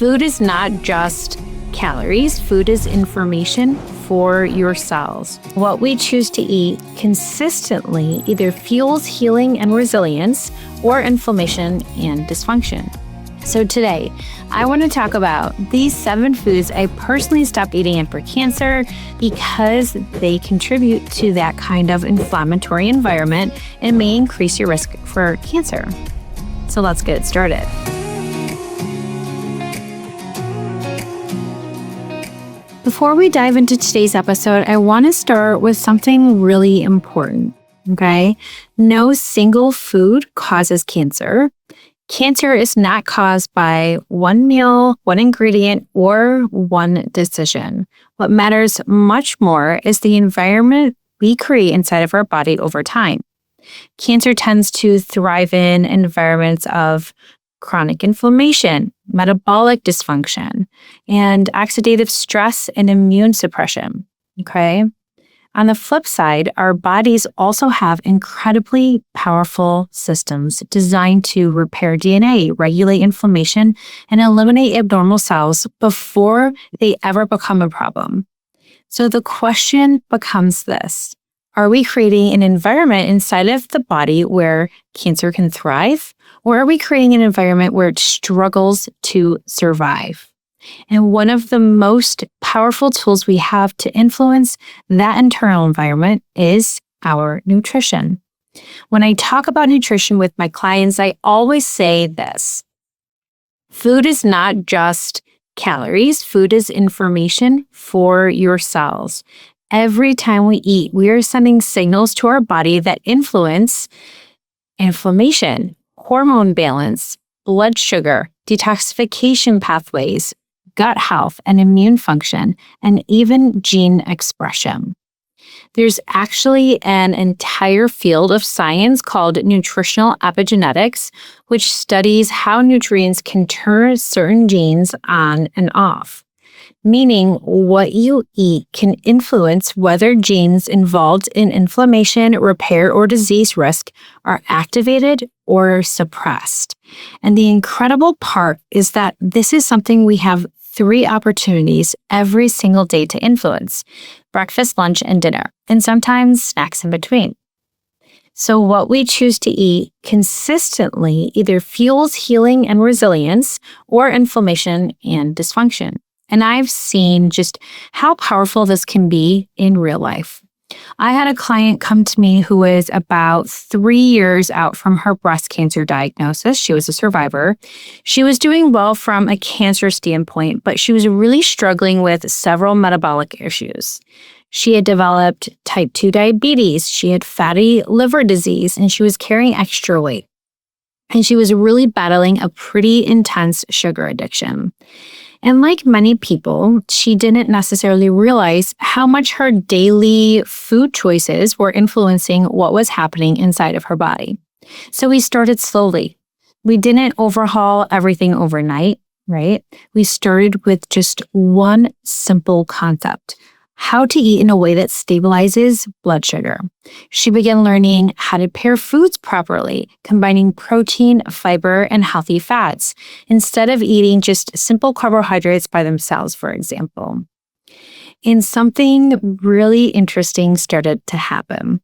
Food is not just calories. Food is information for your cells. What we choose to eat consistently either fuels healing and resilience or inflammation and dysfunction. So today, I want to talk about these 7 foods I personally stopped eating after cancer because they contribute to that kind of inflammatory environment and may increase your risk for cancer. So let's get started. Before we dive into today's episode, I want to start with something really important, okay? No single food causes cancer. Cancer is not caused by one meal, one ingredient, or one decision. What matters much more is the environment we create inside of our body over time. Cancer tends to thrive in environments of chronic inflammation, metabolic dysfunction, and oxidative stress and immune suppression, okay? On the flip side, our bodies also have incredibly powerful systems designed to repair DNA, regulate inflammation, and eliminate abnormal cells before they ever become a problem. So the question becomes this: are we creating an environment inside of the body where cancer can thrive, or are we creating an environment where it struggles to survive? And one of the most powerful tools we have to influence that internal environment is our nutrition. When I talk about nutrition with my clients, I always say this: food is not just calories. Food is information for your cells. Every time we eat, we are sending signals to our body that influence inflammation, hormone balance, blood sugar, detoxification pathways, gut health and immune function, and even gene expression. There's actually an entire field of science called nutritional epigenetics, which studies how nutrients can turn certain genes on and off. Meaning what you eat can influence whether genes involved in inflammation, repair, or disease risk are activated or suppressed. And the incredible part is that this is something we have 3 opportunities every single day to influence: breakfast, lunch, and dinner, and sometimes snacks in between. So what we choose to eat consistently either fuels healing and resilience or inflammation and dysfunction. And I've seen just how powerful this can be in real life. I had a client come to me who was about 3 years out from her breast cancer diagnosis. She was a survivor. She was doing well from a cancer standpoint, but she was really struggling with several metabolic issues. She had developed type 2 diabetes, she had fatty liver disease, and she was carrying extra weight. And she was really battling a pretty intense sugar addiction. And like many people, she didn't necessarily realize how much her daily food choices were influencing what was happening inside of her body. So we started slowly. We didn't overhaul everything overnight, right? We started with just one simple concept: how to eat in a way that stabilizes blood sugar. She began learning how to pair foods properly, combining protein, fiber, and healthy fats, instead of eating just simple carbohydrates by themselves, for example. And something really interesting started to happen.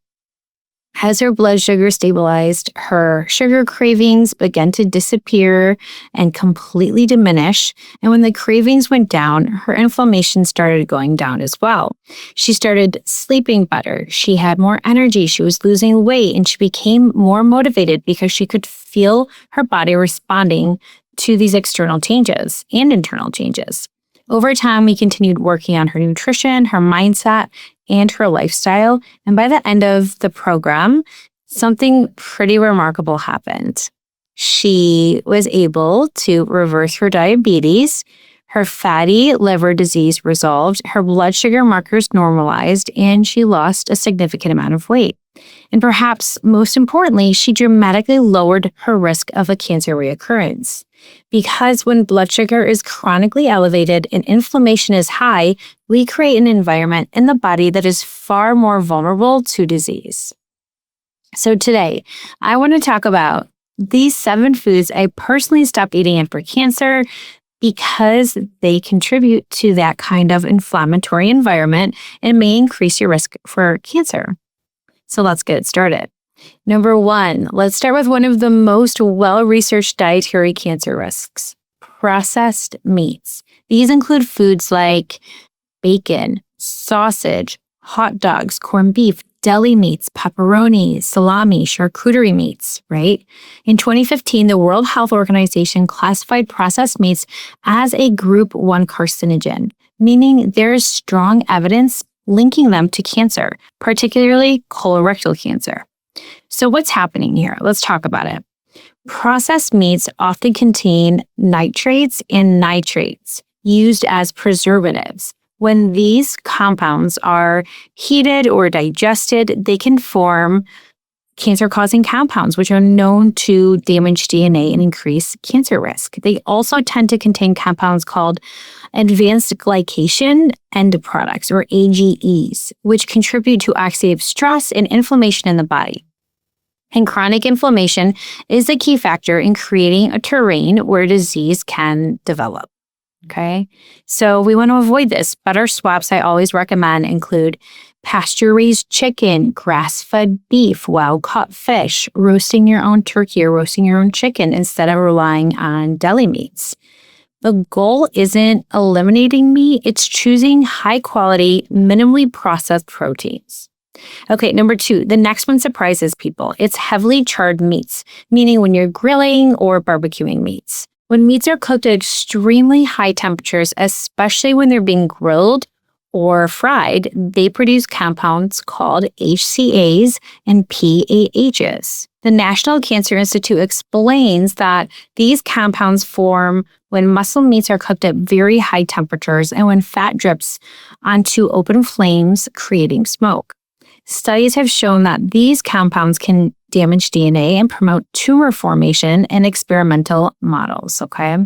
As her blood sugar stabilized, her sugar cravings began to disappear and completely diminish. And when the cravings went down, her inflammation started going down as well. She started sleeping better. She had more energy. She was losing weight, and she became more motivated because she could feel her body responding to these external changes and internal changes. Over time, we continued working on her nutrition, her mindset, and her lifestyle. And by the end of the program, something pretty remarkable happened. She was able to reverse her diabetes. Her fatty liver disease resolved, her blood sugar markers normalized, and she lost a significant amount of weight. And perhaps most importantly, she dramatically lowered her risk of a cancer reoccurrence. Because when blood sugar is chronically elevated and inflammation is high, we create an environment in the body that is far more vulnerable to disease. So today, I want to talk about these 7 foods I personally stopped eating after cancer because they contribute to that kind of inflammatory environment and may increase your risk for cancer. So let's get started. Number 1, let's start with one of the most well-researched dietary cancer risks, processed meats. These include foods like bacon, sausage, hot dogs, corned beef, deli meats, pepperoni, salami, charcuterie meats, right? In 2015, the World Health Organization classified processed meats as a group 1 carcinogen, meaning there is strong evidence linking them to cancer, particularly colorectal cancer. So what's happening here? Let's talk about it. Processed meats often contain nitrates and nitrates used as preservatives. When these compounds are heated or digested, they can form cancer-causing compounds, which are known to damage DNA and increase cancer risk. They also tend to contain compounds called advanced glycation end products, or AGEs, which contribute to oxidative stress and inflammation in the body. And chronic inflammation is a key factor in creating a terrain where disease can develop. Okay, so we want to avoid this. Better swaps I always recommend include pasture-raised chicken, grass-fed beef, wild-caught fish, roasting your own turkey or roasting your own chicken instead of relying on deli meats. The goal isn't eliminating meat, it's choosing high-quality, minimally processed proteins. Okay, number 2, the next one surprises people. It's heavily charred meats, meaning when you're grilling or barbecuing meats. When meats are cooked at extremely high temperatures, especially when they're being grilled or fried, they produce compounds called HCAs and PAHs. The National Cancer Institute explains that these compounds form when muscle meats are cooked at very high temperatures and when fat drips onto open flames, creating smoke. Studies have shown that these compounds can damage DNA and promote tumor formation in experimental models, okay?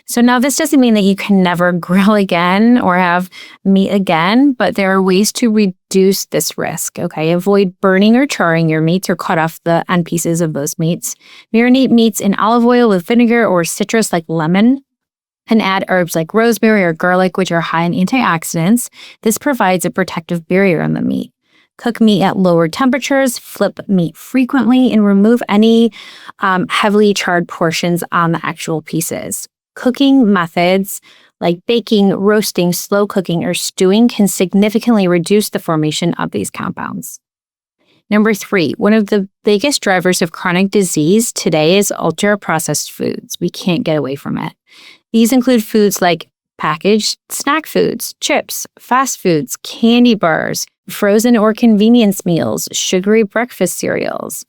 So now this doesn't mean that you can never grill again or have meat again, but there are ways to reduce this risk, okay? Avoid burning or charring your meats or cut off the end pieces of those meats. Marinate meats in olive oil with vinegar or citrus like lemon, and add herbs like rosemary or garlic, which are high in antioxidants. This provides a protective barrier on the meat. Cook meat at lower temperatures, flip meat frequently, and remove any heavily charred portions on the actual pieces. Cooking methods like baking, roasting, slow cooking, or stewing can significantly reduce the formation of these compounds. Number 3, one of the biggest drivers of chronic disease today is ultra-processed foods. We can't get away from it. These include foods like packaged snack foods, chips, fast foods, candy bars, frozen or convenience meals, sugary breakfast cereals.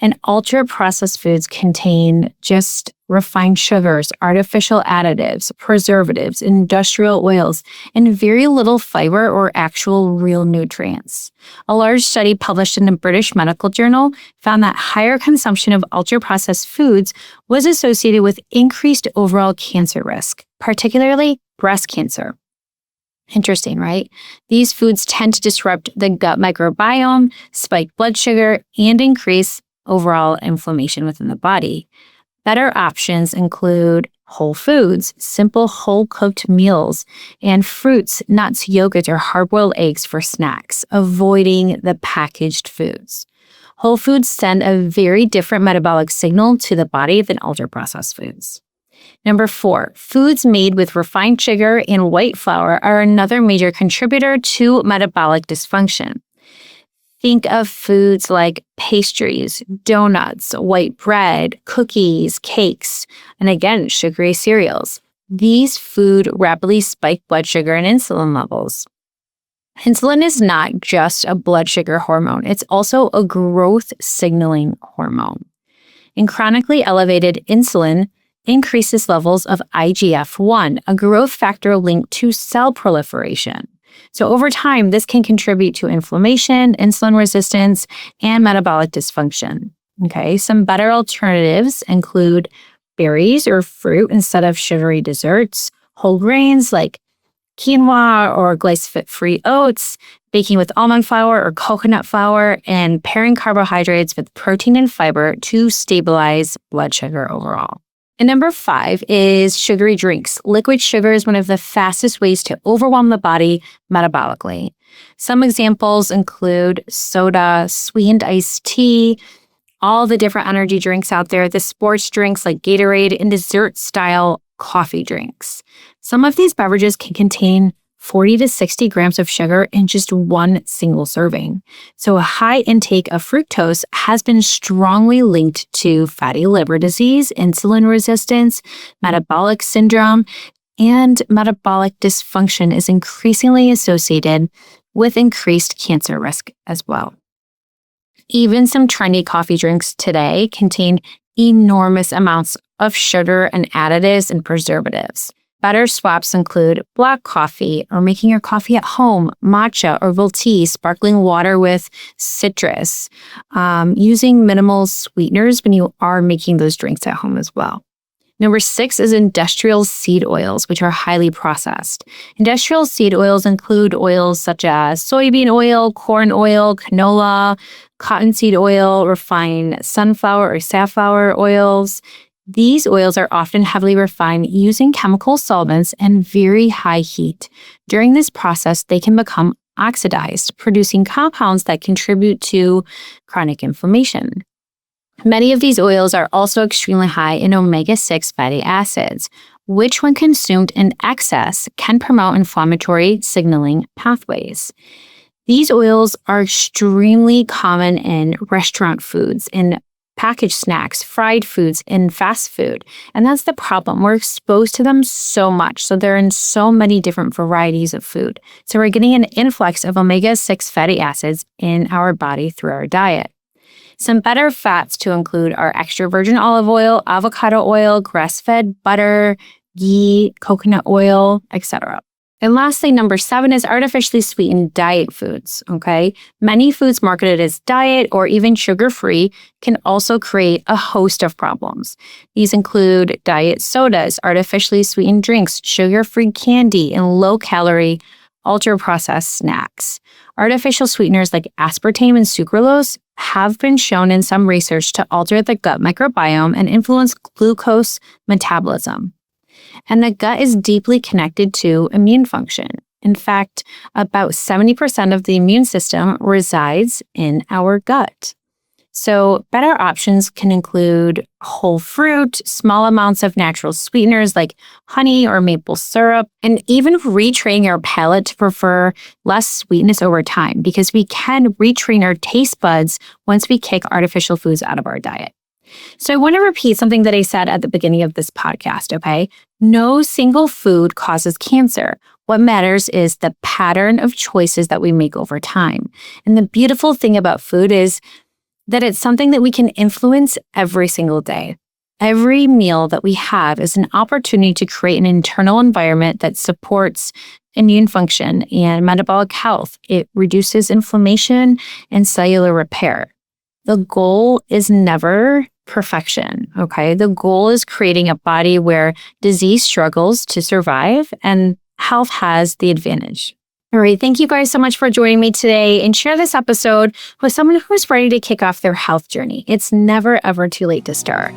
And ultra-processed foods contain just refined sugars, artificial additives, preservatives, industrial oils, and very little fiber or actual real nutrients. A large study published in the British Medical Journal found that higher consumption of ultra-processed foods was associated with increased overall cancer risk, particularly breast cancer. Interesting, right? These foods tend to disrupt the gut microbiome, spike blood sugar, and increase overall inflammation within the body. Better options include whole foods, simple whole-cooked meals, and fruits, nuts, yogurt, or hard-boiled eggs for snacks, avoiding the packaged foods. Whole foods send a very different metabolic signal to the body than ultra-processed foods. Number 4, foods made with refined sugar and white flour are another major contributor to metabolic dysfunction. Think of foods like pastries, donuts, white bread, cookies, cakes, and again, sugary cereals. These foods rapidly spike blood sugar and insulin levels. Insulin is not just a blood sugar hormone, it's also a growth signaling hormone. In chronically elevated insulin, increases levels of IGF-1, a growth factor linked to cell proliferation. So over time, this can contribute to inflammation, insulin resistance, and metabolic dysfunction. Okay, some better alternatives include berries or fruit instead of sugary desserts, whole grains like quinoa or glyphosate-free oats, baking with almond flour or coconut flour, and pairing carbohydrates with protein and fiber to stabilize blood sugar overall. And number 5 is sugary drinks. Liquid sugar is one of the fastest ways to overwhelm the body metabolically. Some examples include soda, sweetened iced tea, all the different energy drinks out there, the sports drinks like Gatorade, and dessert-style coffee drinks. Some of these beverages can contain 40 to 60 grams of sugar in just one single serving. So a high intake of fructose has been strongly linked to fatty liver disease, insulin resistance, metabolic syndrome, and metabolic dysfunction is increasingly associated with increased cancer risk as well. Even some trendy coffee drinks today contain enormous amounts of sugar and additives and preservatives. Better swaps include black coffee or making your coffee at home, matcha, herbal tea, sparkling water with citrus, using minimal sweeteners when you are making those drinks at home as well. Number 6 is industrial seed oils, which are highly processed. Industrial seed oils include oils such as soybean oil, corn oil, canola, cottonseed oil, refined sunflower or safflower oils. These oils are often heavily refined using chemical solvents and very high heat. During this process, they can become oxidized, producing compounds that contribute to chronic inflammation. Many of these oils are also extremely high in omega-6 fatty acids, which when consumed in excess can promote inflammatory signaling pathways. These oils are extremely common in restaurant foods, in packaged snacks, fried foods, and fast food. And that's the problem. We're exposed to them so much. So they're in so many different varieties of food. So we're getting an influx of omega-6 fatty acids in our body through our diet. Some better fats to include are extra virgin olive oil, avocado oil, grass-fed butter, ghee, coconut oil, etc. And lastly, number 7 is artificially sweetened diet foods, okay? Many foods marketed as diet or even sugar-free can also create a host of problems. These include diet sodas, artificially sweetened drinks, sugar-free candy, and low-calorie, ultra-processed snacks. Artificial sweeteners like aspartame and sucralose have been shown in some research to alter the gut microbiome and influence glucose metabolism. And the gut is deeply connected to immune function. In fact, about 70% of the immune system resides in our gut. So better options can include whole fruit, small amounts of natural sweeteners like honey or maple syrup, and even retrain your palate to prefer less sweetness over time, because we can retrain our taste buds once we kick artificial foods out of our diet. So I want to repeat something that I said at the beginning of this podcast, okay? No single food causes cancer. What matters is the pattern of choices that we make over time. And the beautiful thing about food is that it's something that we can influence every single day. Every meal that we have is an opportunity to create an internal environment that supports immune function and metabolic health. It reduces inflammation and cellular repair. The goal is never perfection, okay? The goal is creating a body where disease struggles to survive and health has the advantage. All right, thank you guys so much for joining me today, and share this episode with someone who's ready to kick off their health journey. It's never, ever too late to start.